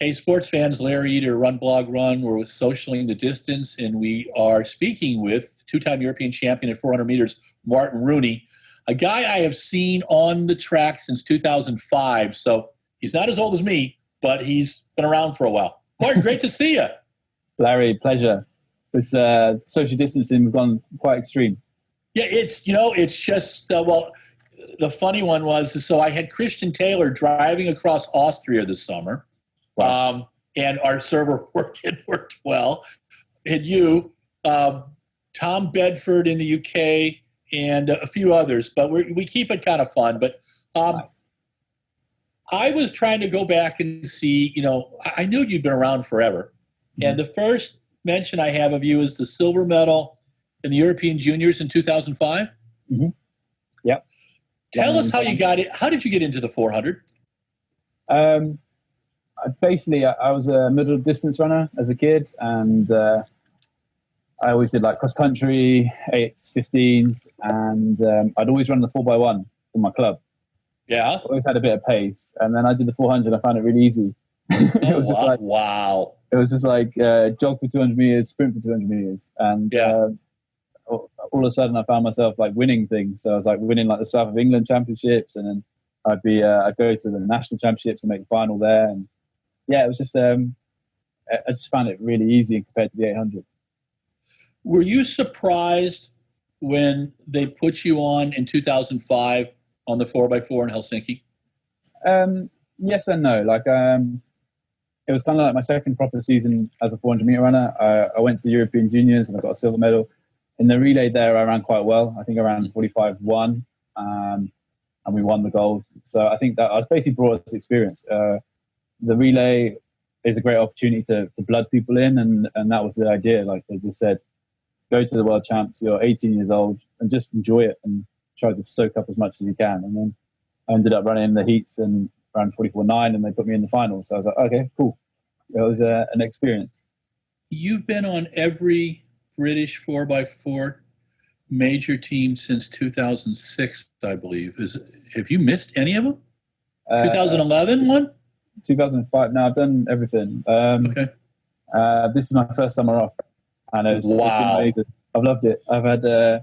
Hey, sports fans, Larry Eder, RunBlogRun. We're with Socialing the Distance, and we are speaking with two-time European champion at 400 meters, Martyn Rooney, a guy I have seen on the track since 2005. So he's not as old as me, but he's been around for a while. Martyn, great to see you. Larry, pleasure. This social distancing, we've gone quite extreme. Yeah, it's just, the funny one was, so I had Christian Taylor driving across Austria this summer. Wow. And our server worked well. And you, Tom Bedford in the UK, and a few others. But we keep it kind of fun. But Nice. I was trying to go back and see, I knew you'd been around forever. Mm-hmm. And the first mention I have of you is the silver medal in the European Juniors in 2005. Mm-hmm. Yep. Tell us how you got it. How did you get into the 400? Basically, I was a middle distance runner as a kid, and I always did like cross country, 8s, 15s, and I'd always run the 4x1 for my club. Yeah. Always had a bit of pace, and then I did the 400. I found it really easy. It was just like, wow. It was just like jog for 200 meters, sprint for 200 meters, and all of a sudden I found myself like winning things. So I was like winning like the South of England championships, and then I'd go to the national championships and make the final there. And yeah, it was just I just found it really easy compared to the 800. Were you surprised when they put you on in 2005 on the 4x4 in Helsinki? Yes and no. Like it was kind of like my second proper season as a 400 meter runner. I went to the European Juniors and I got a silver medal. In the relay there, I ran quite well. I think I ran 45-1, and we won the gold. So I think that I was basically brought this experience. The relay is a great opportunity to blood people in, and that was the idea. Like they just said, go to the world champs, you're 18 years old, and just enjoy it and try to soak up as much as you can. And then I ended up running the heats and ran 44.9, and they put me in the final. So I was like, okay, cool. It was an experience. You've been on every British 4x4 major team since 2006, I believe. Have you missed any of them? 2011 one? 2005. No, I've done everything. Okay. This is my first summer off, and it's been amazing. I've loved it. I've had I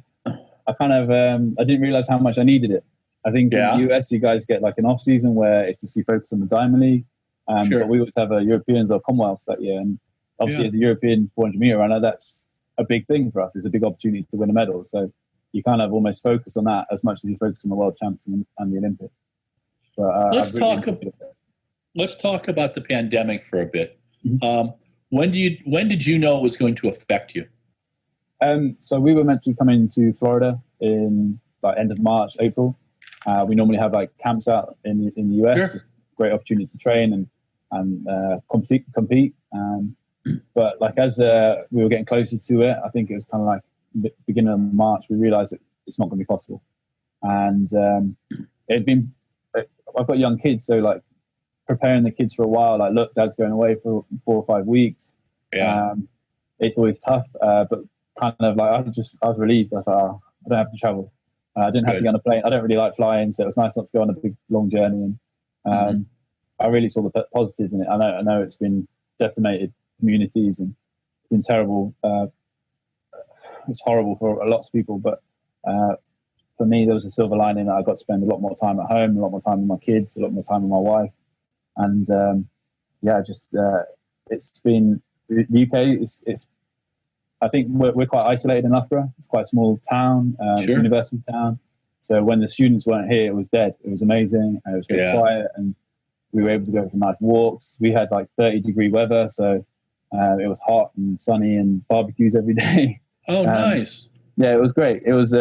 didn't realize how much I needed it. I think in the US you guys get like an off season where it's just you focus on the Diamond League, sure. But we always have a Europeans or Commonwealths that year, and obviously as a European 400 meter runner, that's a big thing for us. It's a big opportunity to win a medal, so you kind of almost focus on that as much as you focus on the world champs and the Olympics. But Let's talk about the pandemic for a bit. Mm-hmm. When did you know it was going to affect you? So we were meant to be coming to Florida in like end of March, April. We normally have like camps out in the US, sure. Just great opportunity to train and compete. But like as we were getting closer to it, I think it was kind of like beginning of March, we realized that it's not going to be possible. And I've got young kids, so like preparing the kids for a while, like look, dad's going away for 4 or 5 weeks. Yeah. It's always tough, but kind of like I was relieved. I was like, oh, I don't have to travel. I didn't have to get on a plane. I don't really like flying, so it was nice not to go on a big long journey. And I really saw the positives in it. I know it's been decimated communities and it's been terrible. It's horrible for lots of people, but for me, there was a silver lining that I got to spend a lot more time at home, a lot more time with my kids, a lot more time with my wife, and it's been the UK. It's I think we're quite isolated in Loughborough. It's quite a small town, Sure. It's a university town. So when the students weren't here, it was dead. It was amazing. It was very quiet, and we were able to go for nice walks. We had like 30-degree weather, so it was hot and sunny and barbecues every day. Oh, nice. Yeah, it was great. It was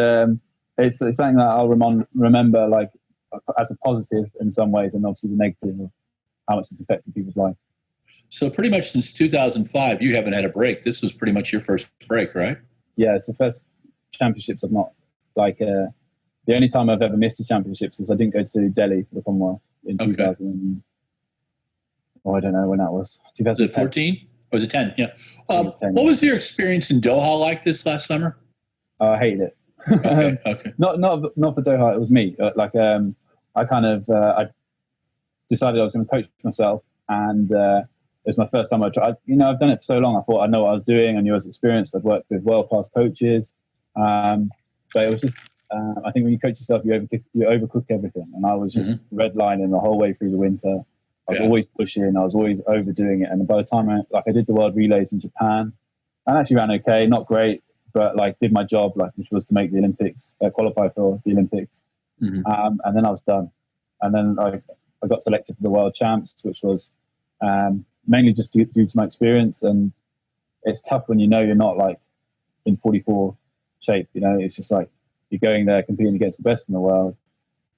it's something that I'll remember like as a positive in some ways, and obviously the negative of how much it's affected people's life. So pretty much since 2005, you haven't had a break. This was pretty much your first break, right? Yeah, it's the first championships I've not, like, the only time I've ever missed a championships is I didn't go to Delhi for the Commonwealth in 2000. Oh, I don't know when that was. 2010. Was it 14? Or was it 10? Yeah. 10, what was your experience in Doha like this last summer? I hated it. Okay. Not for Doha, it was me. I decided I was going to coach myself, and was my first time I tried. I've done it for so long. I thought I know what I was doing. I knew I was experienced. I'd worked with world-class coaches. But it was just, I think when you coach yourself, you overcook everything. And I was just redlining the whole way through the winter. I was always pushing. I was always overdoing it. And by the time I did the world relays in Japan, I actually ran okay, not great, but like did my job, like which was to make the Olympics, qualify for the Olympics. And then I was done. And then I got selected for the world champs, which was mainly just due to my experience. And it's tough when you're not like in 44 shape. It's just like you're going there competing against the best in the world,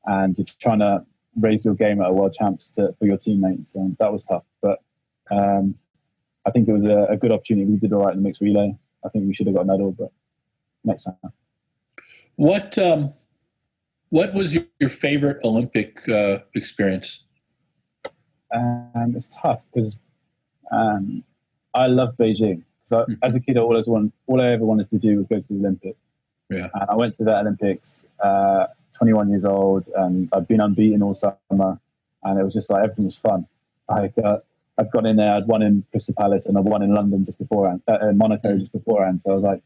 and you're trying to raise your game at a world champs for your teammates, and that was tough. But I think it was a good opportunity. We did all right in the mixed relay. I think we should have got a medal, but next time. What was your favorite Olympic experience? It's tough because I love Beijing. So as a kid, all I ever wanted to do was go to the Olympics. Yeah. And I went to that Olympics, 21 years old, and I'd been unbeaten all summer, and it was just like everything was fun. I'd gone in there, I'd won in Crystal Palace, and I'd won in London just beforehand, Monaco just beforehand. So I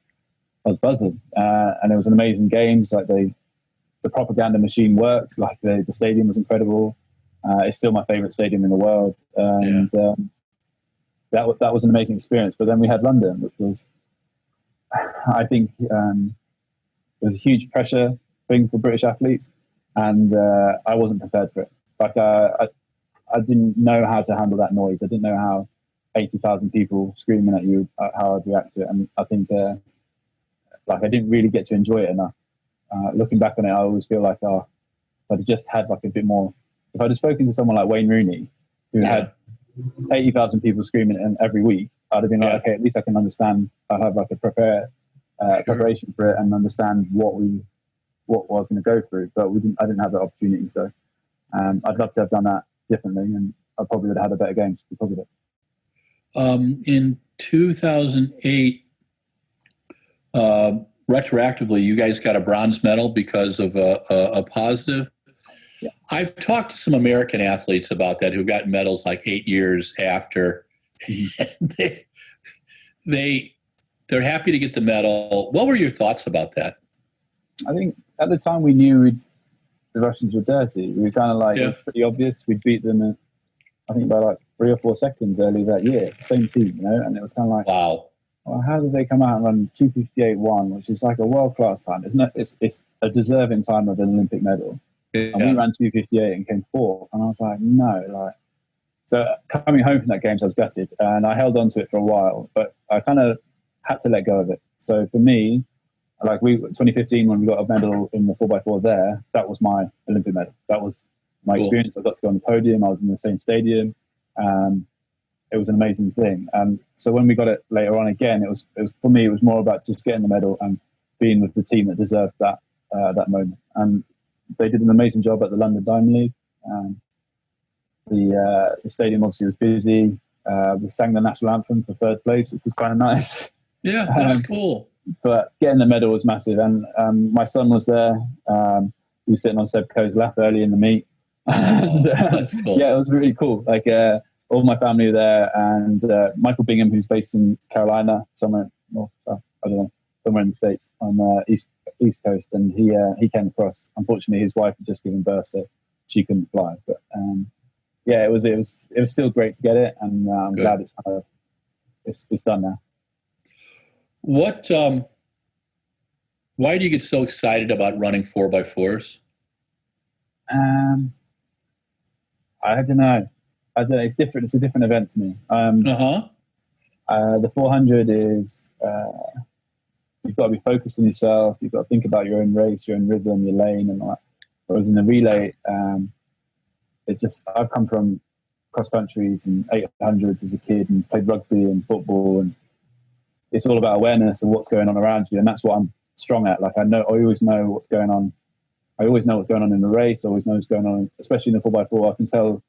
was buzzing, and it was an amazing games. Like the propaganda machine worked. Like the stadium was incredible. It's still my favorite stadium in the world, and that was an amazing experience. But then we had London, which was, I think, it was a huge pressure thing for British athletes, and I wasn't prepared for it. Like I didn't know how to handle that noise. I didn't know how 80,000 people screaming at you, how I'd react to it. And I think I didn't really get to enjoy it enough. Looking back on it, I always feel like if I'd just had like a bit more. If I'd have spoken to someone like Wayne Rooney, who had 80,000 people screaming at him every week, I'd have been like, okay, at least I can understand. I have like a preparation for it and understand what I was going to go through. But I didn't have that opportunity. So I'd love to have done that differently, and I probably would have had a better game because of it. In 2008, retroactively, you guys got a bronze medal because of a positive. Yeah. I've talked to some American athletes about that who've gotten medals like 8 years after. They're happy to get the medal. What were your thoughts about that? I think at the time we knew the Russians were dirty. We were kind of like, it was pretty obvious. We'd beat them, I think, by like 3 or 4 seconds earlier that year. Same team, and it was kind of like, wow. Well, how did they come out and run 2:58.1, which is like a world-class time? It's a deserving time of an Olympic medal. Yeah. And we ran 2:58 and came 4th. And I was like, no. So coming home from that game, I was gutted. And I held on to it for a while, but I kind of had to let go of it. So for me, 2015, when we got a medal in the 4x4 there, that was my Olympic medal. That was my experience. I got to go on the podium. I was in the same stadium. It was an amazing thing. So when we got it later on again, it was for me, it was more about just getting the medal and being with the team that deserved that moment. And they did an amazing job at the London Diamond League. The stadium obviously was busy. We sang the national anthem for 3rd place, which was kind of nice. Yeah, that's cool. But getting the medal was massive. And my son was there. He was sitting on Seb Coe's lap early in the meet. That's cool. Yeah, it was really cool. Like all my family were there, and Michael Bingham, who's based in Carolina, somewhere north, I don't know, somewhere in the States on the east coast, and he came across. Unfortunately, his wife had just given birth, so she couldn't fly. But it was still great to get it, and I'm glad it's kind of it's done now. What? Why do you get so excited about running 4x4s? I don't know. It's different. It's a different event to me. The 400 is you've got to be focused on yourself. You've got to think about your own race, your own rhythm, your lane, and all that. Whereas in the relay, I've come from cross countries and 800s as a kid and played rugby and football, and it's all about awareness of what's going on around you, and that's what I'm strong at. Like I always know what's going on. I always know what's going on in the race. I always know what's going on, especially in the 4x4. I can tell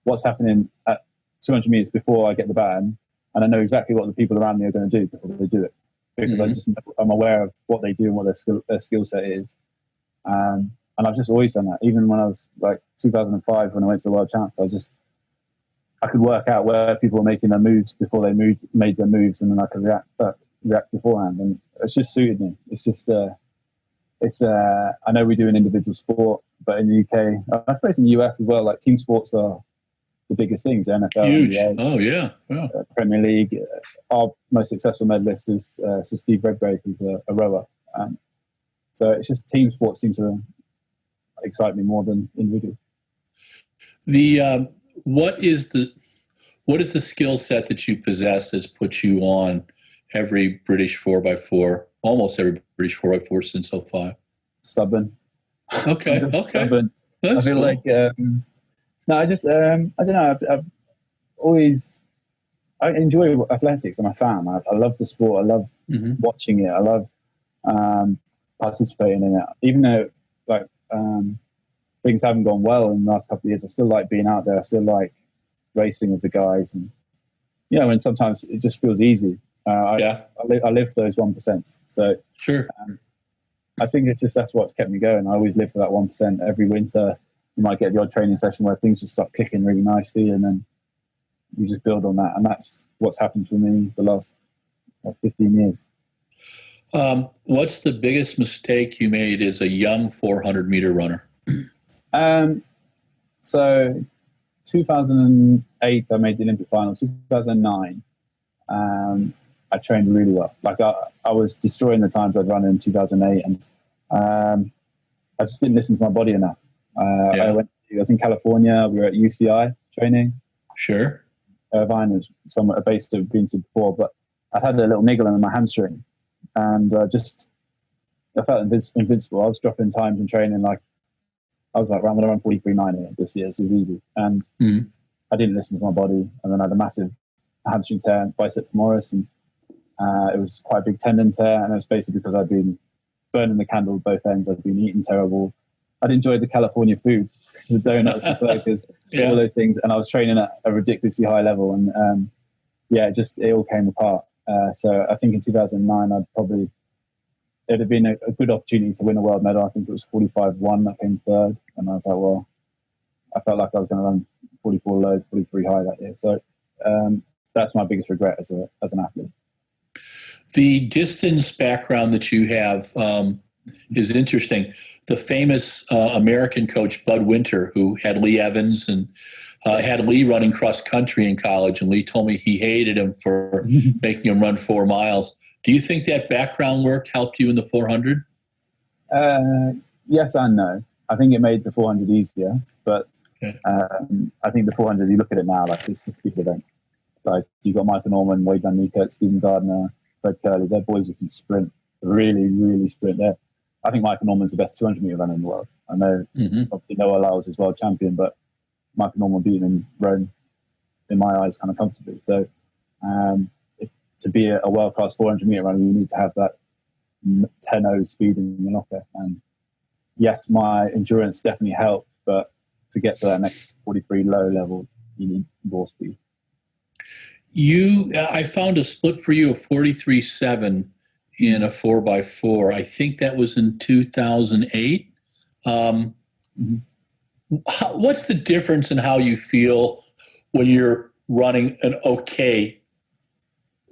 what's happening at 200 meters before I get the baton, and I know exactly what the people around me are going to do before they do it, because I'm aware of what they do and what their skill set is. And I've just always done that. Even when I was like 2005, when I went to the World Champs, I could work out where people were making their moves before they made their moves, and then I could react beforehand, and it's just suited me. It's just I know we do an individual sport, but in the UK, I suppose in the US as well, like team sports are the biggest things. The NFL, Huge. NBA, Oh yeah. Premier League. Our most successful medalist is Sir Steve Redgrave, who's a rower. So it's just team sports seem to excite me more than individual. The what is the skill set that you possess that's put you on every British 4x4, almost every British 4x4 since '05? Stubborn. Okay. Okay. Stubborn. That's I feel cool. like no, I just I don't know. I've always I enjoy athletics. I'm a fan. I love the sport. I love watching it. I love participating in it. Even though like things haven't gone well in the last couple of years, I still like being out there. I still like racing with the guys, and and sometimes it just feels easy. I live for those 1%. So sure. I think it's just that's what's kept me going. I always live for that 1%. Every winter, you might get the odd training session where things just start clicking really nicely, and then you just build on that. And that's what's happened for me the last 15 years. What's the biggest mistake you made as a young 400-meter runner? So 2008, I made the Olympic final. 2009, I trained really well. Like I was destroying the times I'd run in 2008, and I just didn't listen to my body enough. I was in California. We were at UCI training. Sure. Irvine is somewhat a base to have been to before, but I had a little niggle in my hamstring, and I felt invincible. I was dropping times in training. Like I was like, I'm going to run 43.9 this year. This is easy. And I didn't listen to my body, and then I had a massive hamstring tear, bicep femoris, and it was quite a big tendon tear, and it was basically because I'd been burning the candle at both ends. I'd been eating terrible. I'd enjoyed the California food, the donuts, the burgers, all those things, and I was training at a ridiculously high level, and it all came apart. So I think in 2009, it'd have been a good opportunity to win a world medal. I think it was 45.1 that came third, and I was like, well, I felt like I was going to run 44 low, 43 high that year. So that's my biggest regret as an athlete. The distance background that you have is interesting. The famous American coach, Bud Winter, who had Lee Evans and had Lee running cross country in college, and Lee told me he hated him for making him run 4 miles. Do you think that background work helped you in the 400? Yes and no. I think it made the 400 easier, but I think the 400, you look at it now, like it's just a big event. Like you've got Michael Norman, Wade Van Niekerk, Stephen Gardner, Fred Curley. They're boys who can sprint, really, really sprint. I think Michael Norman's the best 200-meter runner in the world. I know obviously Noah Lyles is world champion, but Michael Norman beating him Rome, in my eyes, kind of comfortably. So to be a world-class 400-meter runner, you need to have that 10.0 speed in your locker. And yes, my endurance definitely helped, but to get to that next 43 low level, you need more speed. I found a split for you of 43.7 in a 4x4. I think that was in 2008. What's the difference in how you feel when you're running an okay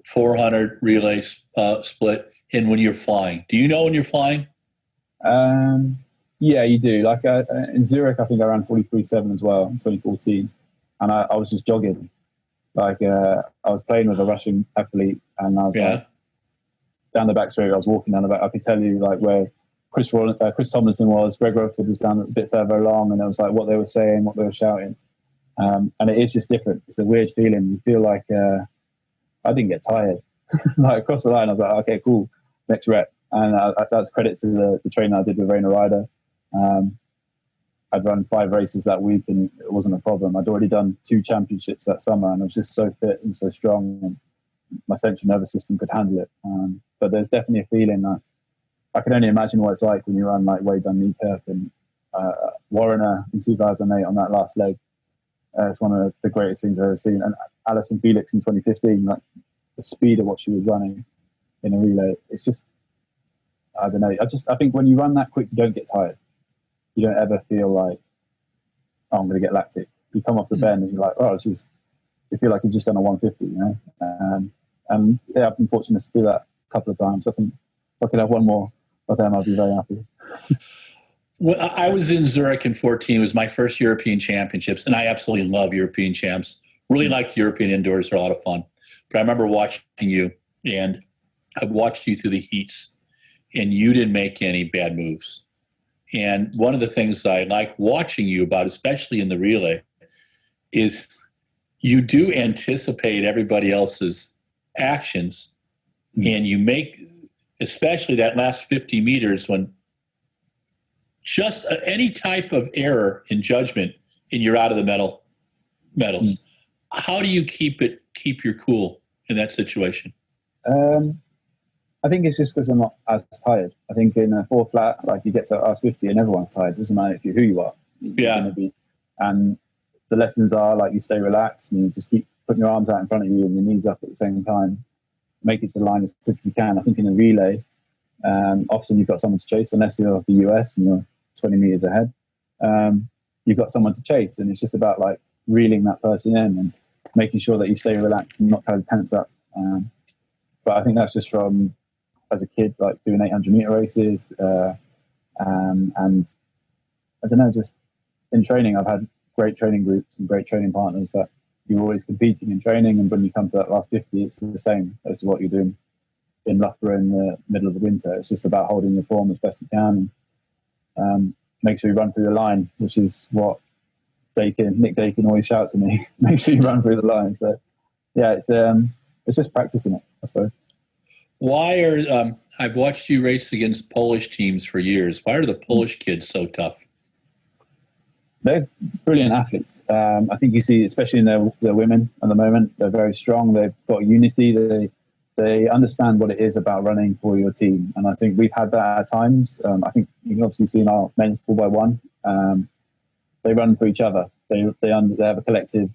400 relay split and when you're flying? Do you know when you're flying? Yeah, you do. Like in Zurich, I think I ran 43.7 as well in 2014, and I was just jogging. Like I was playing with a Russian athlete, and I was like down the back straight. I was walking down the back. I could tell you like where Chris Tomlinson was. Greg Rowford was down a bit further along, and it was like what they were saying, what they were shouting, and it is just different. It's a weird feeling. You feel like I didn't get tired. Like across the line, I was like, okay, cool, next rep, and that's credit to the training I did with Raina Ryder. I'd run 5 races that week, and it wasn't a problem. I'd already done 2 championships that summer, and I was just so fit and so strong, and my central nervous system could handle it. But there's definitely a feeling I can only imagine what it's like when you run like Wade Van Niekerk and Warrener in 2008 on that last leg. It's one of the greatest things I've ever seen. And Alison Felix in 2015, like the speed of what she was running in a relay, it's just, I don't know. I think when you run that quick, you don't get tired. You don't ever feel like, oh, I'm going to get lactic. You come off the bend and you're like, oh, you feel like you've just done a 150, you know. And yeah, I've been fortunate to do that a couple of times. I think if I could have one more of them, I'd be very happy. Well, I was in Zurich in 14. It was my first European Championships, and I absolutely love European champs. Really like the European indoors. They're a lot of fun. But I remember watching you, and I watched you through the heats, and you didn't make any bad moves. And one of the things I like watching you about, especially in the relay, is you do anticipate everybody else's actions, and you make, especially that last 50 meters, when just any type of error in judgment and you're out of the medals. How do you keep your cool in that situation? I think it's just because I'm not as tired. I think in a 4 flat, like you get to last 50 and everyone's tired. It doesn't matter who you are. Yeah. And the lessons are like you stay relaxed and you just keep putting your arms out in front of you and your knees up at the same time. Make it to the line as quick as you can. I think in a relay, often you've got someone to chase, unless you're the US and you're 20 meters ahead. You've got someone to chase, and it's just about like reeling that person in and making sure that you stay relaxed and not kind of tense up. But I think that's just from as a kid, like doing 800-meter races, and I don't know, just in training, I've had great training groups and great training partners that you're always competing in training, and when you come to that last 50, it's the same as what you're doing in Loughborough in the middle of the winter. It's just about holding your form as best you can, and make sure you run through the line, which is what Nick Dakin always shouts at me. Make sure you run through the line. So yeah, it's just practicing it, I suppose. Why are I've watched you race against Polish teams for years. Why are the Polish kids so tough? They're brilliant athletes. I think you see, especially in their women at the moment, they're very strong. They've got unity. They understand what it is about running for your team. And I think we've had that at times. I think you can obviously see in our men's 4x1, they run for each other. They have a collective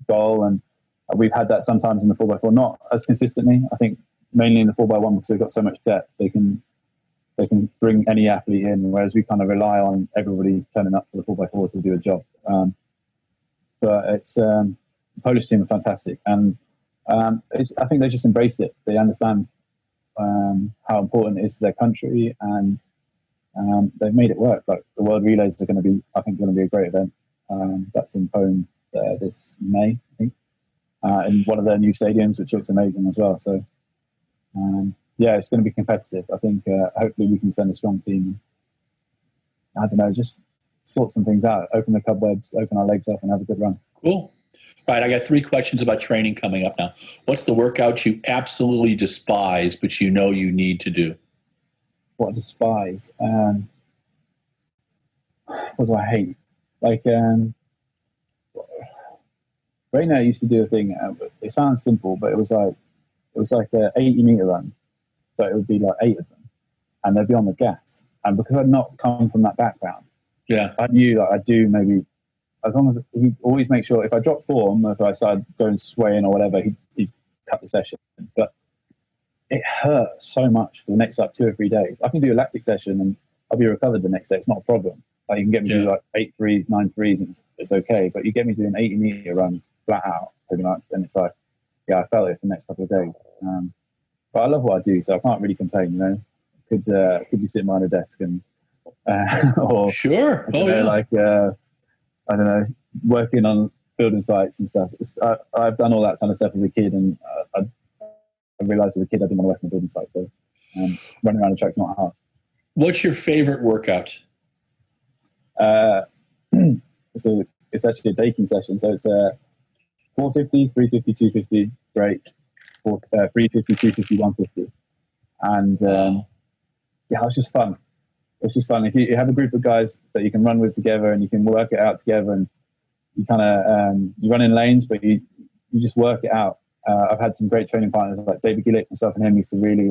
goal. And we've had that sometimes in the 4x4, not as consistently. I think mainly in the 4x1 because they've got so much depth. They can bring any athlete in, whereas we kind of rely on everybody turning up for the 4x4 to do a job. But it's the Polish team are fantastic, and I think they just embraced it. They understand how important it is to their country, and they've made it work. Like the World Relays are going to be, I think, going to be a great event. That's in Poland this May, I think, in one of their new stadiums, which looks amazing as well. So. Yeah, it's going to be competitive. I think hopefully we can send a strong team. I don't know, just sort some things out, open the cobwebs, open our legs up and have a good run. Cool. Right, I got 3 questions about training coming up now. What's the workout you absolutely despise, but you know you need to do? What I despise? What do I hate? Like, right now I used to do a thing, it sounds simple, but it was like 80-meter runs. So it would be like 8 of them, and they'd be on the gas. And because I'd not come from that background, I knew that I'd do maybe, as long as he'd always make sure if I dropped form, if I started going swaying or whatever, he'd cut the session. But it hurt so much for the next like 2 or 3 days. I can do a lactic session and I'll be recovered the next day. It's not a problem. Like you can get me to do like 8 threes, 9 threes, and it's okay. But you get me doing 80-meter runs flat out pretty much, and it's like, I felt it for the next couple of days. But I love what I do, so I can't really complain, you know. Could be sitting behind a desk and or sure, I don't know, working on building sites and stuff. I've done all that kind of stuff as a kid, and I realised as a kid I didn't want to work on a building site, so running around the track's not hard. What's your favorite workout? So it's actually a Dakin session, so it's 450, 350, 250 break. 350, 250, 150, and it was just fun. It's just fun if you have a group of guys that you can run with together and you can work it out together, and you kind of you run in lanes, but you just work it out. I've had some great training partners like David Gillick, myself, and him used to really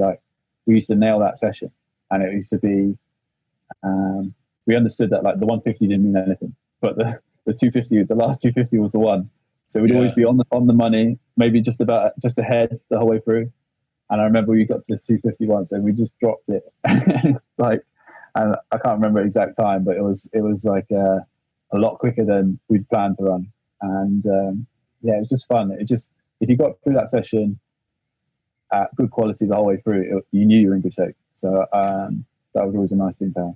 we used to nail that session, and it used to be we understood that like the 150 didn't mean anything, but the 250, the last 250 was the one. So we'd always be on the money, maybe just ahead the whole way through. And I remember we got to this 250 once and we just dropped it. And I can't remember the exact time, but it was like a lot quicker than we'd planned to run. And yeah, it was just fun. It just, if you got through that session at good quality the whole way through, you knew you were in good shape. So that was always a nice thing to have.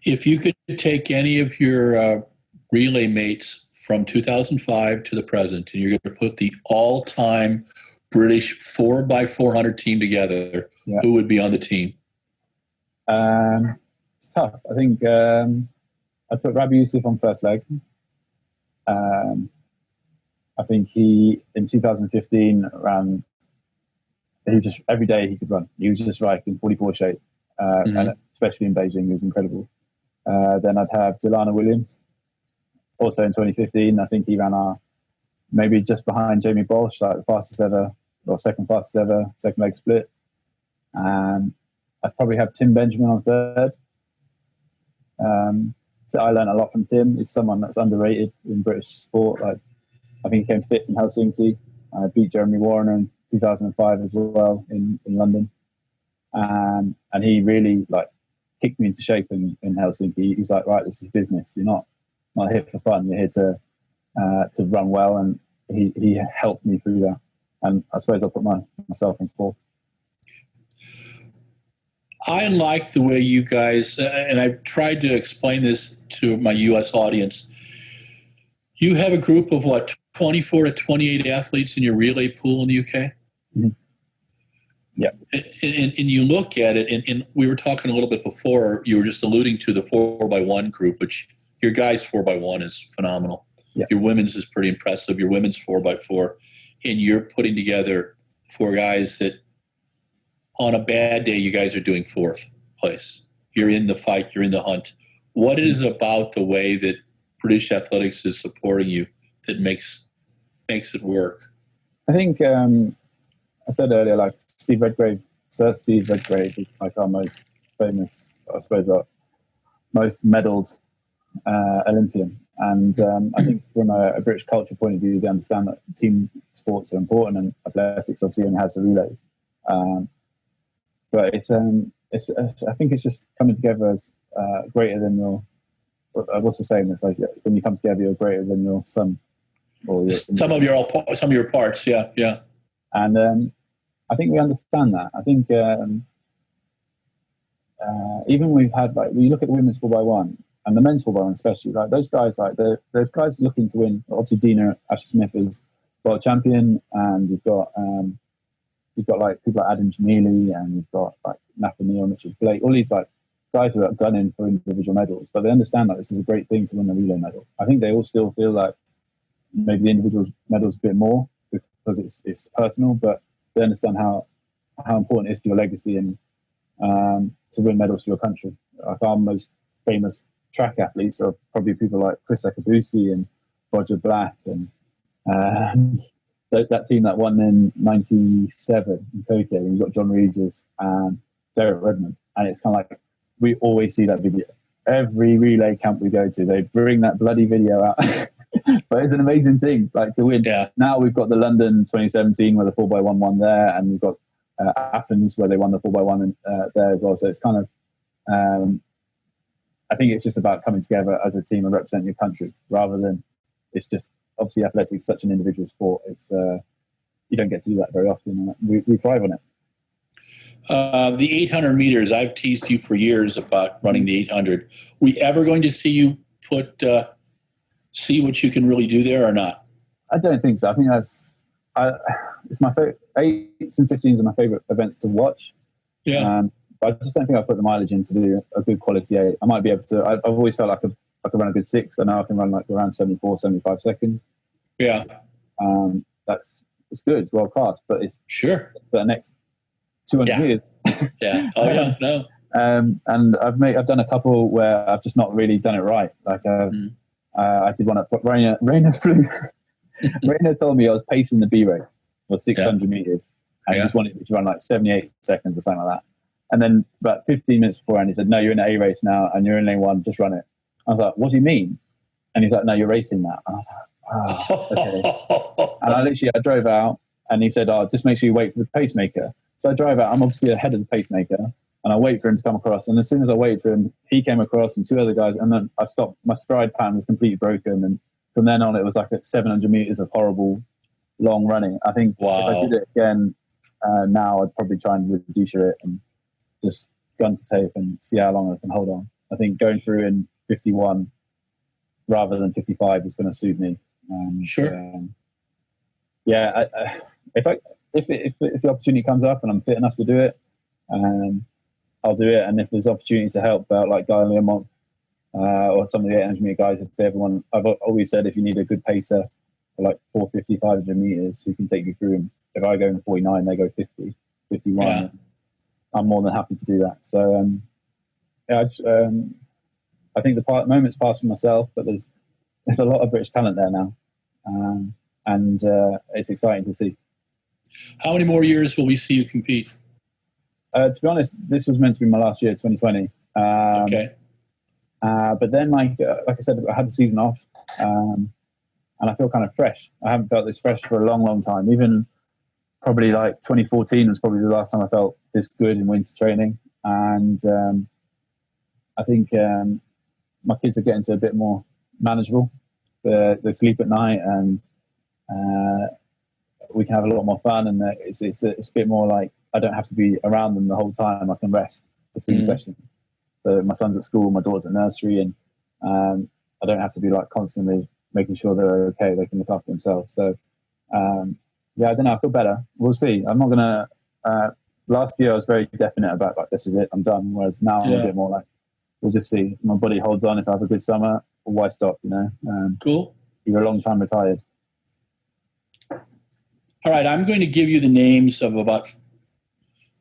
If you could take any of your relay mates from 2005 to the present, and you're going to put the all-time British 4x400 team together, Yeah. who would be on the team? It's tough. I think I'd put Rabbi Yusuf on first leg. I think he, in 2015, ran, he just, every day he could run. He was just like in 44 shape, and especially in Beijing, he was incredible. Then I'd have Delana Williams. Also in 2015, I think he ran maybe just behind Jamie Bolsh, like the fastest ever, or second fastest ever, second leg split. I'd probably have Tim Benjamin on third. So I learned a lot from Tim. He's someone that's underrated in British sport. Like, I think he came fifth in Helsinki. I beat Jeremy Warner in 2005 as well in London. And he really like kicked me into shape in Helsinki. He's like, right, this is business. You're not here for fun. You're here to run well. And he helped me through that. And I suppose I'll put myself in fourth. I like the way you guys, and I've tried to explain this to my U.S. audience. You have a group of 24 to 28 athletes in your relay pool in the UK? Mm-hmm. Yeah. And you look at it, and we were talking a little bit before, you were just alluding to the 4x1 group, which your guys' 4x1 is phenomenal. Yeah. Your women's is pretty impressive. Your women's 4x4. And you're putting together 4 guys that on a bad day, you guys are doing 4th place. You're in the fight. You're in the hunt. What is about the way that British athletics is supporting you that makes it work? I think I said earlier, like Steve Redgrave, Sir Steve Redgrave is like our most famous, I suppose, our most medalled Olympian. And I think from a British culture point of view, they understand that team sports are important, and athletics obviously only has the relays. But I think it's just coming together as greater than your. What's the saying? It's like when you come together, you're greater than your sum. Or some of your parts, yeah. And I think we understand that. I think even we've had, like, when you look at the women's 4x1 and the men's 4x1 especially, like those guys, like there's guys looking to win. Obviously, Dina Ashley Smith is world champion, and you've got like people like Adam Jamili, and you've got like Nathaniel Mitchell Blake, all these like guys who are gunning for individual medals, but they understand that this is a great thing to win a relay medal. I think they all still feel like maybe the individual medals a bit more because it's personal, but they understand how important it is to your legacy and to win medals for your country. Like our most famous track athletes are probably people like Chris Akabusi and Roger Black and that team that won in '97 in Tokyo. And you've got John Regis and Derek Redmond, and it's kind of like we always see that video. Every relay camp we go to, they bring that bloody video out. But it's an amazing thing, like to win. Yeah. Now we've got the London 2017 where the 4x1 won there, and we've got Athens where they won the 4x1 there as well. So it's kind of, I think it's just about coming together as a team and representing your country rather than it's just, obviously athletics is such an individual sport. It's you don't get to do that very often, and we thrive on it. The 800 meters, I've teased you for years about running the 800. We ever going to see you see what you can really do there or not? I don't think so. I think it's my favorite. 8s and 15s are my favorite events to watch. Yeah. But I just don't think I put the mileage in to do a good quality 8. I might be able to. I've always felt like I could run a good 6, and now I can run like around 74, 75 seconds. Yeah. It's good. It's world class, but it's sure for the next 200 years. Yeah. Oh yeah. No. And I've done a couple where I've just not really done it right. Like I did one at Rainer flew. Rainer told me I was pacing the B race for 600 meters, and he just wanted me to run like 78 seconds or something like that. And then about 15 minutes beforehand, he said, "No, you're in an A race now, and you're in lane 1. Just run it." I was like, "What do you mean?" And he's like, "No, you're racing now." And I was like, "Oh, okay." And I drove out, and he said, "Oh, just make sure you wait for the pacemaker." So I drive out. I'm obviously ahead of the pacemaker, and I wait for him to come across. And as soon as I waited for him, he came across and 2 other guys. And then I stopped. My stride pattern was completely broken, and from then on, it was like at 700 meters of horrible long running. I think if I did it again now, I'd probably try and reduce it and just gun to tape and see how long I can hold on. I think going through in 51 rather than 55 is going to suit me. Sure. Yeah, if the opportunity comes up and I'm fit enough to do it, I'll do it. And if there's opportunity to help out like Guy Learmonth or some of the 800 meter guys, if they ever want, I've always said if you need a good pacer for like 450, 500 meters, who can take you through them. If I go in 49, they go 50, 51. Yeah. I'm more than happy to do that. So I think the moment's passed for myself, but there's a lot of British talent there now, and it's exciting to see. How many more years will we see you compete? To be honest, this was meant to be my last year, 2020. Okay. But then, like I said, I had the season off, and I feel kind of fresh. I haven't felt this fresh for a long, long time. Even probably like 2014 was probably the last time I felt this good in winter training. And I think my kids are getting to a bit more manageable. They sleep at night, and we can have a lot more fun. And it's a bit more like I don't have to be around them the whole time. I can rest between sessions. So my son's at school, my daughter's at nursery, and I don't have to be like constantly making sure they're okay. They can look after themselves. So yeah, I don't know. I feel better. We'll see. I'm not gonna. Last year I was very definite about like this is it, I'm done. Whereas now I'm a bit more like we'll just see. My body holds on. If I have a good summer, why stop? You know. Cool. You're a long time retired. All right, I'm going to give you the names of about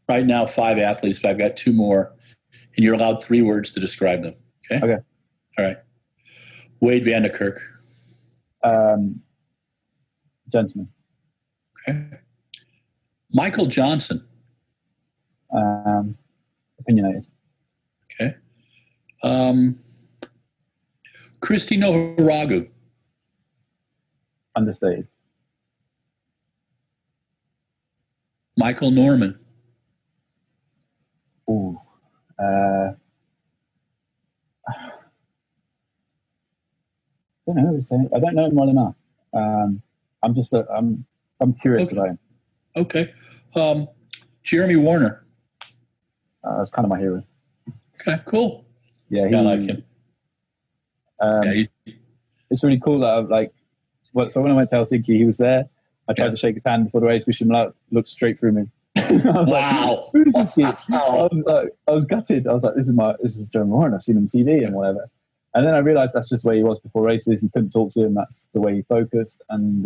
right now 5 athletes, but I've got 2 more, and you're allowed 3 words to describe them. Okay. Okay. All right. Wade Vanderkerk. Gentleman. Okay. Michael Johnson. Opinionated. Okay. Christy Noharagu. Understated. Michael Norman. Ooh. I don't know. I don't know him well enough. I'm just I'm curious about him. Okay. Jeremy Warner. That's kind of my hero. Okay, cool. Yeah, I like him. It's really cool that I've like. So when I went to Helsinki, he was there. I tried to shake his hand before the race, wish him luck. Looked straight through me. I was wow. like, "Who is this kid?" I was gutted. I was like, "This is Jeremy Warner. I've seen him on TV and whatever." And then I realised that's just the way he was before races. He couldn't talk to him. That's the way he focused. And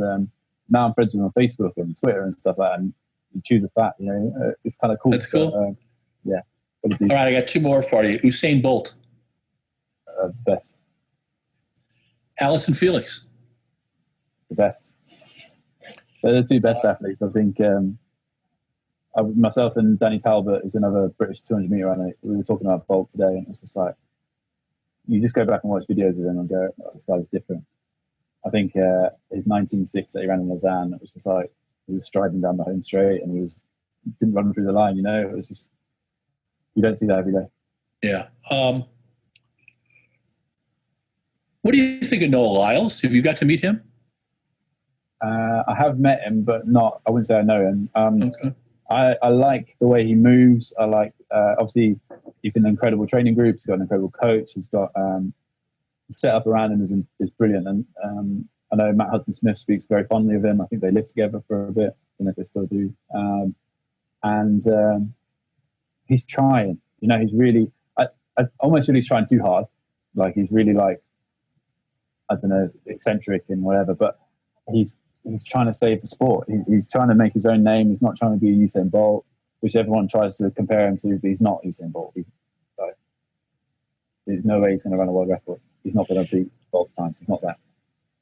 now I'm friends with him on Facebook and Twitter and stuff like that. And you chew the fat, you know. It's kind of cool. That's cool. Yeah. All right, I got 2 more for you. Usain Bolt. Best. Allison Felix. The best. They're the 2 best athletes. I think myself and Danny Talbot is another British 200 meter runner. We were talking about Bolt today, and it's just like, you just go back and watch videos of him and go, oh, this guy was different. I think his 19.6 that he ran in Lausanne, it was just like, he was striding down the home straight and he didn't run through the line, you know? It was just, you don't see that every day. Yeah. What do you think of Noah Lyles? Have you got to meet him? I have met him, but I wouldn't say I know him. Okay. I like the way he moves. I like, obviously, he's in an incredible training group. He's got an incredible coach. He's got the setup around him is brilliant. And I know Matt Hudson-Smith speaks very fondly of him. I think they lived together for a bit. I don't know if they still do. And he's trying. You know, he's really, I almost feel he's trying too hard. Like, he's really like, I don't know, eccentric and whatever. But he's trying to save the sport. He's trying to make his own name. He's not trying to be Usain Bolt, which everyone tries to compare him to, but he's not Usain Bolt. There's no way he's going to run a world record. He's not going to beat Bolt's times. He's not that.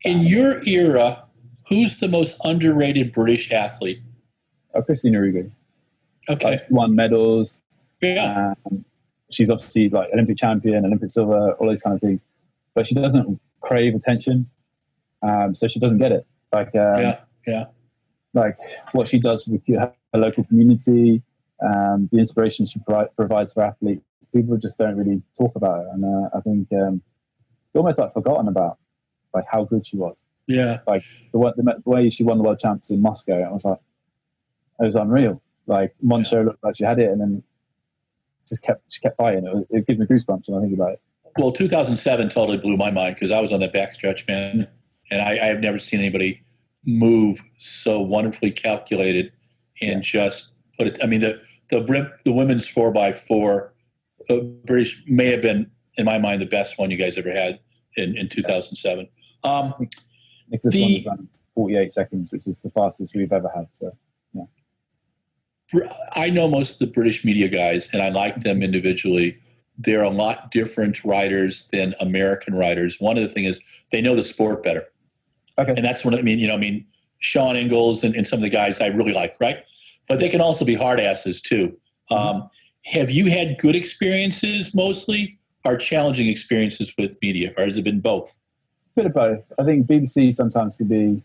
In your era, who's the most underrated British athlete? Christina Rugu. Okay. Won medals. Yeah. She's obviously like Olympic champion, Olympic silver, all those kind of things. But she doesn't crave attention, so she doesn't get it. Like, like what she does with her local community, the inspiration she provides for athletes, people just don't really talk about it. And I think it's almost like forgotten about. like how good she was. Yeah. Like the way she won the world champs in Moscow, it was unreal. Like Moncho looked like she had it, and then she kept fighting. It gives me goosebumps when I think about it. Well, 2007 totally blew my mind because I was on that backstretch, man, and I have never seen anybody move so wonderfully calculated and just put it. I mean, the women's 4x4 British may have been, in my mind, the best one you guys ever had in 2007. Nicholas won was around 48 seconds, which is the fastest we've ever had. So, yeah. I know most of the British media guys, and I like them individually. They're a lot different riders than American riders. One of the things is they know the sport better. Okay. And that's what I mean, Sean Ingalls and some of the guys I really like, right? But they can also be hard asses too. Have you had good experiences mostly or challenging experiences with media, or has it been both? A bit of both. I think BBC sometimes could be,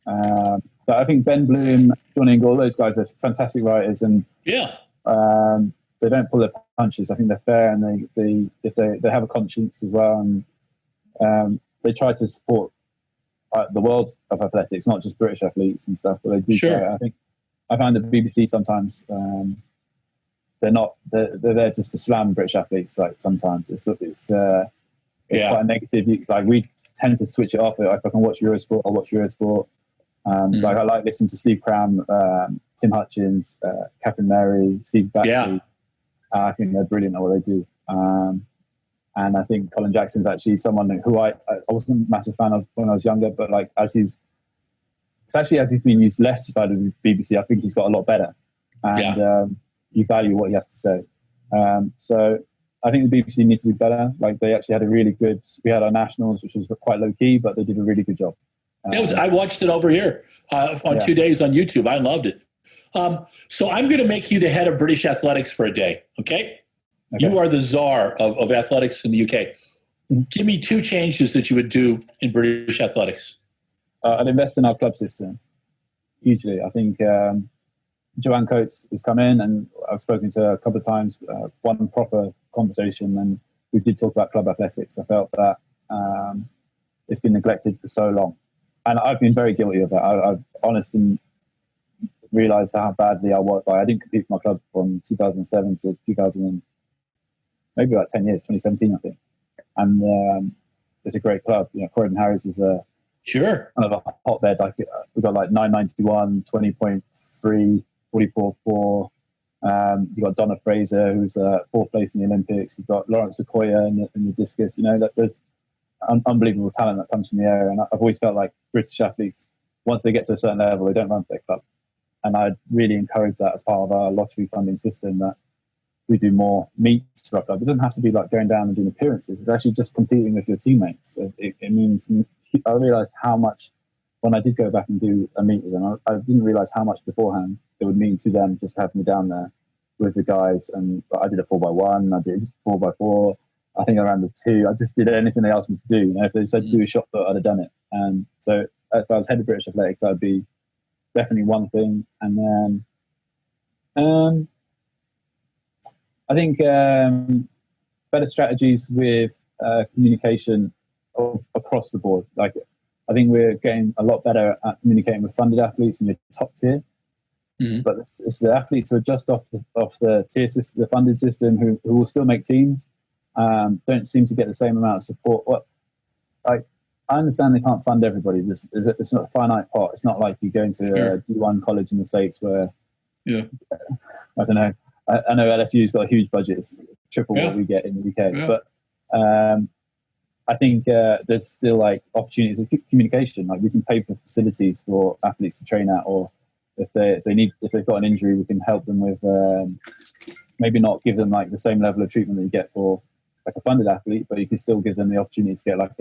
but I think Ben Bloom, John Ingle, those guys are fantastic writers, and they don't pull their punches. I think they're fair, and they have a conscience as well, and they try to support the world of athletics, not just British athletes and stuff, but they do. Sure. I think I find that BBC sometimes they're there just to slam British athletes. Like sometimes it's quite a negative. Like we tend to switch it off. If I can watch Eurosport, I'll watch Eurosport. Like I like listening to Steve Cram, Tim Hutchins, Catherine Mary, Steve Baxley. Yeah. I think they're brilliant at what they do. And I think Colin Jackson's actually someone who I wasn't a massive fan of when I was younger, but like as he's been used less by the BBC, I think he's got a lot better. And you value what he has to say. So I think the BBC needs to be better. Like they actually had we had our nationals, which was quite low key, but they did a really good job. I watched it over here on 2 days on YouTube. I loved it. So I'm going to make you the head of British athletics for a day. Okay. You are the czar of athletics in the UK. Give me 2 changes that you would do in British athletics. I'd invest in our club system hugely. I think Joanne Coates has come in, and I've spoken to her a couple of times, one proper conversation, and we did talk about club athletics. I felt that it's been neglected for so long, and I've been very guilty of that. I've honestly realised how badly I worked by. I didn't compete for my club from 2007 to 2000, maybe about 10 years, 2017, I think. And it's a great club. Croydon Harris is a kind of a hotbed. Like we've got like 991, 20.3, 44.4. You've got Donna Fraser, who's 4th place in the Olympics. You've got Lawrence Sequoia in the discus. That there's unbelievable talent that comes from the area. And I've always felt like British athletes, once they get to a certain level, they don't run for their club. And I'd really encourage that as part of our lottery funding system, that we do more meets for our club. It doesn't have to be like going down and doing appearances. It's actually just competing with your teammates. It means, I realised how much, when I did go back and do a meet with them, I didn't realise how much beforehand it would mean to them just to have me down there with the guys. And I did a 4x1, I did 4x4, I think I ran the 2. I just did anything they asked me to do. If they said do a shot put, I'd have done it. And so if I was head of British Athletics, that would be definitely one thing. And then I think better strategies with communication across the board. Like I think we're getting a lot better at communicating with funded athletes in the top tier. But it's the athletes who are just off the tier system, the funded system, who will still make teams, don't seem to get the same amount of support. I understand they can't fund everybody. It's not a finite pot. It's not like you go into a D1 college in the States where, I don't know. I know LSU's got a huge budget. It's triple what we get in the UK. But I think there's still like opportunities of communication. Like we can pay for facilities for athletes to train at, or if they've got an injury, we can help them with maybe not give them like the same level of treatment that you get for like a funded athlete, but you can still give them the opportunity to get like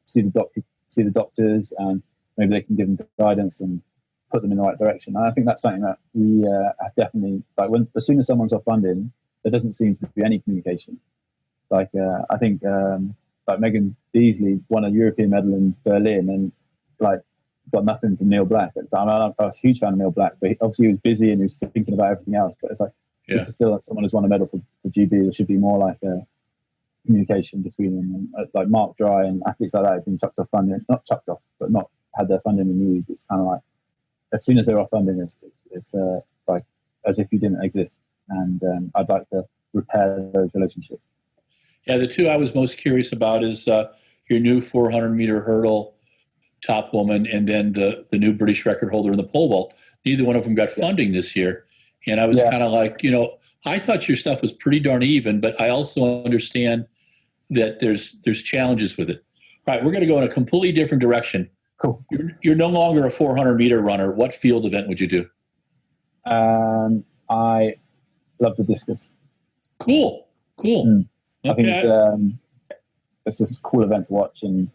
see the doctors, and maybe they can give them guidance and put them in the right direction. And I think that's something that we have definitely, like as soon as someone's off funding, there doesn't seem to be any communication. Like I think like Megan Beasley won a European medal in Berlin, and like got nothing from Neil Black at the time. I'm a huge fan of Neil Black, but obviously he was busy and he was thinking about everything else. But it's like this is still like someone who's won a medal for GB. There should be more like communication between them. And, like Mark Dry and athletes like that have been chucked off funding, not chucked off, but not had their funding renewed. It's kind of like as soon as they're off funding, it's like as if you didn't exist. And I'd like to repair those relationships. Yeah, the two I was most curious about is your new 400-meter hurdle top woman, and then the new British record holder in the pole vault. Neither one of them got funding this year, and I was kind of like, I thought your stuff was pretty darn even, but I also understand that there's challenges with it. All right, we're going to go in a completely different direction. Cool. You're no longer a 400-meter runner. What field event would you do? I love the discus. Cool. Okay. I think it's a cool event to watch, and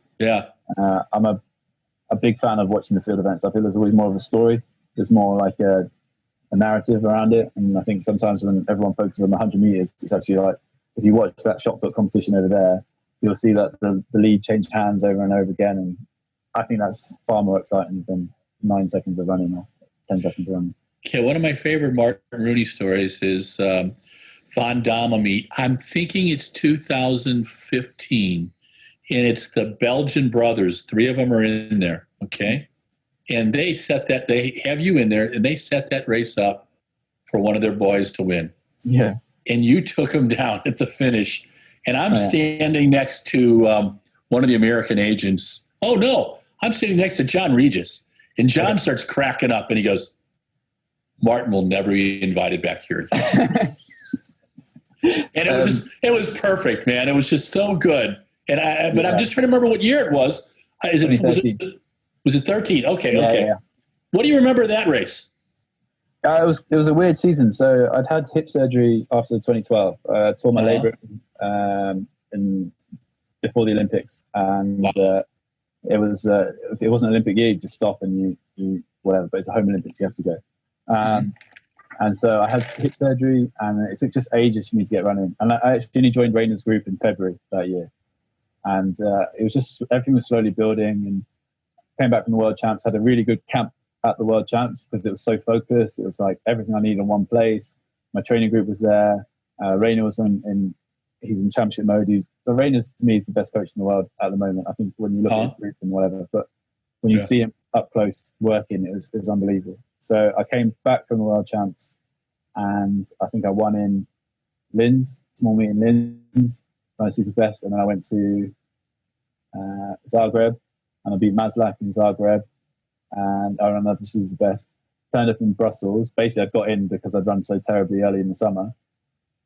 I'm a big fan of watching the field events. I feel there's always more of a story. There's more like a narrative around it, and I think sometimes when everyone focuses on the 100 meters, it's actually like if you watch that shot put competition over there, you'll see that the lead change hands over and over again, and I think that's far more exciting than 9 seconds of running or 10 seconds of running. Okay, one of my favorite Martyn Rooney stories is Van Damme meet. I'm thinking it's 2015, and it's the Belgian brothers. 3 of them are in there, okay? And they have you in there, and they set that race up for one of their boys to win. Yeah. And you took them down at the finish. And I'm standing next to one of the American agents. Oh, no, I'm sitting next to John Regis. And John starts cracking up, and he goes, Martyn will never be invited back here again. And it was perfect, man. It was just so good. And I'm just trying to remember what year it was. Was it 13? Okay. Yeah. What do you remember of that race? It was a weird season. So I'd had hip surgery after 2012. Tore my labrum before the Olympics, and it wasn't an Olympic year. You just stop and you whatever. But it's a home Olympics. You have to go. And so I had hip surgery, and it took just ages for me to get running. And I actually only joined Rainer's group in February that year. And it was just, everything was slowly building, and came back from the World Champs, had a really good camp at the World Champs because it was so focused. It was like everything I needed in one place. My training group was there. Rainer was he's in championship mode. Rainer, to me, is the best coach in the world at the moment. I think when you look at his group and whatever, but when you see him up close working, it was unbelievable. So I came back from the World Champs, and I think I won in Linz, small meet in Linz, trying to see the best. And then I went to Zagreb, and I beat Maslach in Zagreb, and I ran this is the best. Turned up in Brussels. Basically, I got in because I'd run so terribly early in the summer.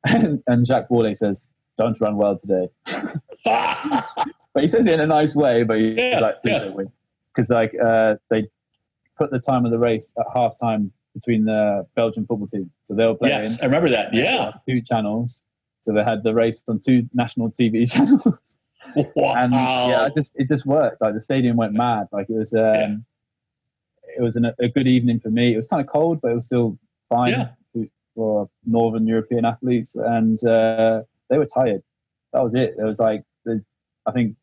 And Jacques Borlée says, "Don't run well today." But he says it in a nice way, but he's like, "Please don't win." Because they put the time of the race at half time between the Belgian football team. So they were playing. Yes, I remember that. Yeah. 2 channels. So they had the race on 2 national TV channels. Wow. And it just worked. Like the stadium went mad. Like it was a good evening for me. It was kind of cold, but it was still fine for Northern European athletes. And they were tired. That was it. It was like, I think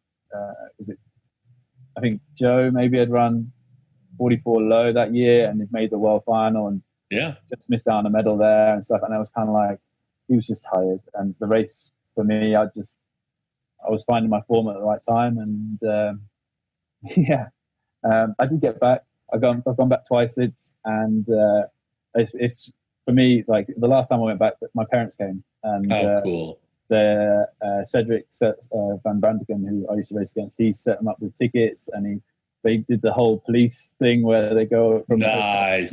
Joe maybe had run 44 low that year and had made the world final and just missed out on a medal there and stuff. And I was kind of like, he was just tired. And the race for me, I was finding my form at the right time. And I did get back. I've gone back twice. It's for me, like the last time I went back, my parents came. And cool. Cedric Van Brandigen, who I used to race against, he set them up with tickets, and they did the whole police thing where they go from nice.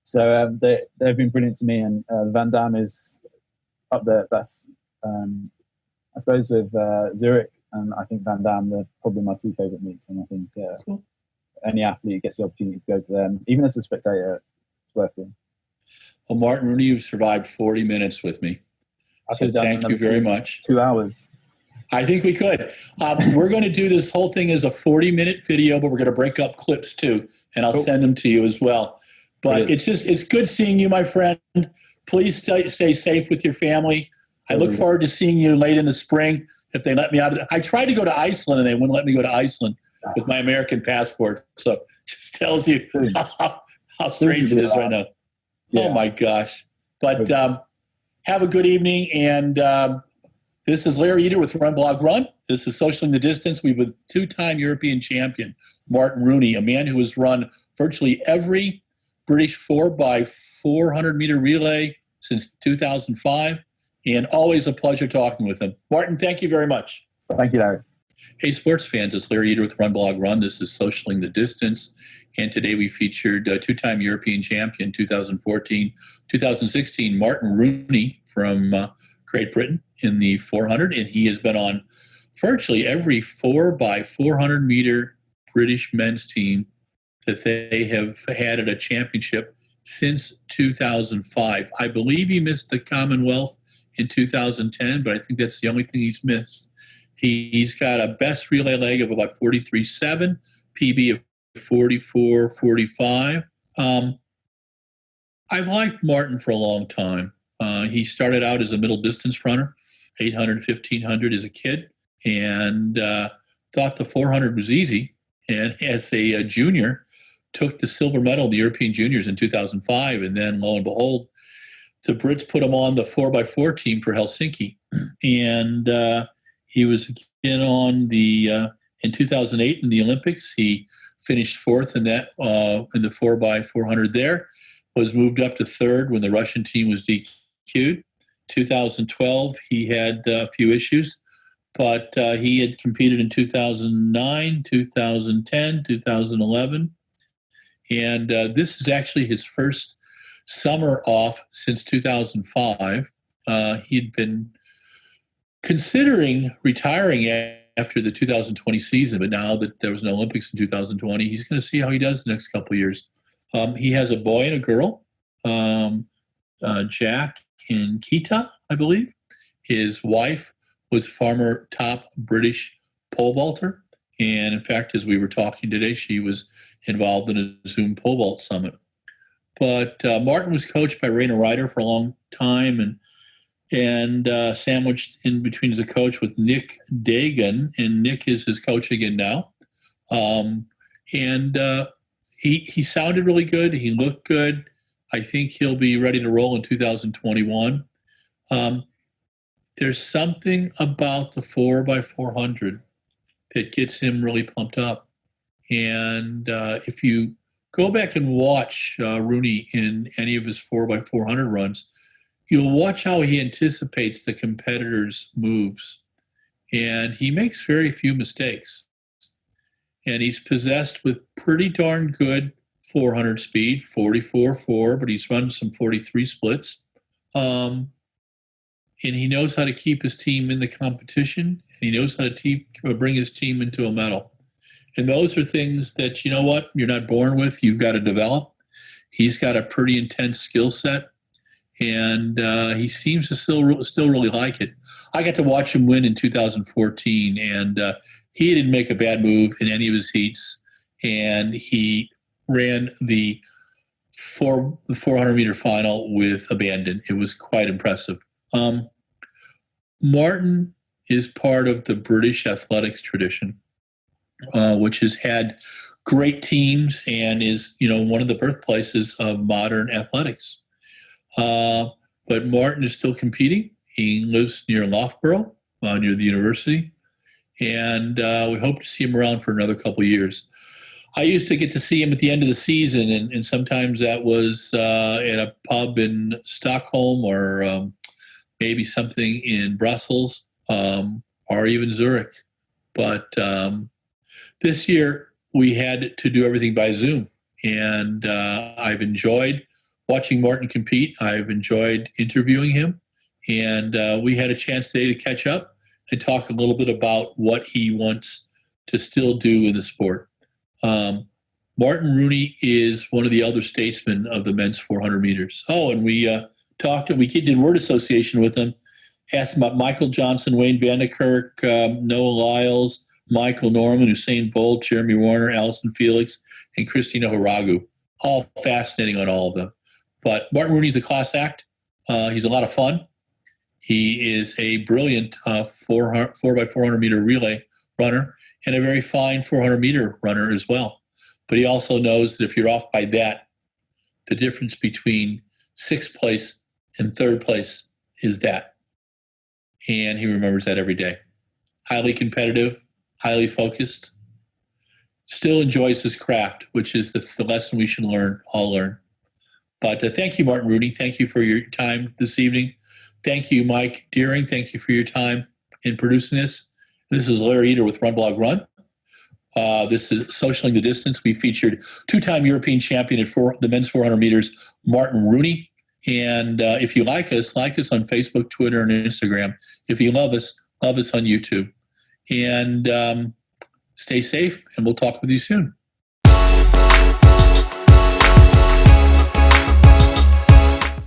So they've been brilliant to me, and Van Damme is up there. That's I suppose with Zurich, and I think Van Damme, they're probably my 2 favorite meets, and I think cool. Any athlete gets the opportunity to go to them, even as a spectator, it's worth doing. Well, Martyn Rooney, you've survived 40 minutes with me. So thank you very much. 2 hours. I think we could. We're going to do this whole thing as a 40-minute video, but we're going to break up clips too, and I'll send them to you as well. But it's good seeing you, my friend. Please stay safe with your family. I look forward to seeing you late in the spring if they let me out. I tried to go to Iceland, and they wouldn't let me go to Iceland with my American passport. So it just tells you how strange it is right now. Yeah. Oh, my gosh. But have a good evening, and This is Larry Eder with RunBlogRun. This is Socially in the Distance. We have a two-time European champion, Martyn Rooney, a man who has run virtually every British 4x400 meter relay since 2005, and always a pleasure talking with him. Martyn, thank you very much. Thank you, Larry. Hey, sports fans, it's Larry Eder with RunBlogRun. This is Socially in the Distance, and today we featured two-time European champion 2014, 2016, Martyn Rooney from Great Britain in the 400, and he has been on virtually every 4x400 meter British men's team that they have had at a championship since 2005. I believe he missed the Commonwealth in 2010, but I think that's the only thing he's missed. He's got a best relay leg of about 43.7, PB of 44.45. I've liked Martyn for a long time. He started out as a middle distance runner, 800, 1500 as a kid, and thought the 400 was easy. And as a junior, took the silver medal in the European Juniors in 2005. And then, lo and behold, the Brits put him on the 4x4 team for Helsinki. And he was again on the in 2008 in the Olympics. He finished fourth in that in the 4x400 there. Was moved up to third when the Russian team was DQ'd. 2012, he had a few issues, but he had competed in 2009, 2010, 2011. And this is actually his first summer off since 2005. He'd been considering retiring after the 2020 season, but now that there was no Olympics in 2020, he's going to see how he does the next couple of years. He has a boy and a girl, Jack and Kita, I believe. His wife was former top British pole vaulter. And in fact, as we were talking today, she was involved in a Zoom pole vault summit. But Martyn was coached by Rainer Ryder for a long time, and sandwiched in between as a coach with Nick Dagan, and Nick is his coach again now. He sounded really good. He looked good. I think he'll be ready to roll in 2021. There's something about the 4x400 that gets him really pumped up. And if you go back and watch Rooney in any of his 4x400 runs, you'll watch how he anticipates the competitors' moves. And he makes very few mistakes. And he's possessed with pretty darn good 400 speed, 44.4, but he's run some 43 splits. And he knows how to keep his team in the competition, and he knows how to bring his team into a medal. And those are things that, you know what, you're not born with, you've got to develop. He's got a pretty intense skill set, and he seems to still really like it. I got to watch him win in 2014, and he didn't make a bad move in any of his heats, and he ran the 400 meter final with abandon. It was quite impressive. Martyn is part of the British athletics tradition, which has had great teams and is, one of the birthplaces of modern athletics. But Martyn is still competing. He lives near Loughborough, near the university, and we hope to see him around for another couple of years. I used to get to see him at the end of the season, and sometimes that was at a pub in Stockholm or maybe something in Brussels or even Zurich. But this year we had to do everything by Zoom, and I've enjoyed watching Martyn compete. I've enjoyed interviewing him, and we had a chance today to catch up and talk a little bit about what he wants to still do in the sport. Martyn Rooney is one of the elder statesmen of the men's 400 meters. Oh, and we talked, we did word association with him, asked him about Michael Johnson, Wayne Vanderkirk, Noah Lyles, Michael Norman, Usain Bolt, Jeremy Warner, Alison Felix, and Christina Haragu. All fascinating on all of them. But Martyn Rooney is a class act. He's a lot of fun. He is a brilliant 4x400 meter relay runner and a very fine 400 meter runner as well. But he also knows that if you're off by that, the difference between sixth place and third place is that. and he remembers that every day. Highly competitive, highly focused, still enjoys his craft, which is the lesson we should all learn. But thank you, Martyn Rooney. Thank you for your time this evening. Thank you, Mike Deering. Thank you for your time in producing this. This is Larry Eder with RunBlogRun. This is Socialing the Distance. We featured two-time European champion at the men's 400 meters, Martyn Rooney. And if you like us on Facebook, Twitter, and Instagram. If you love us on YouTube. And stay safe, and we'll talk with you soon.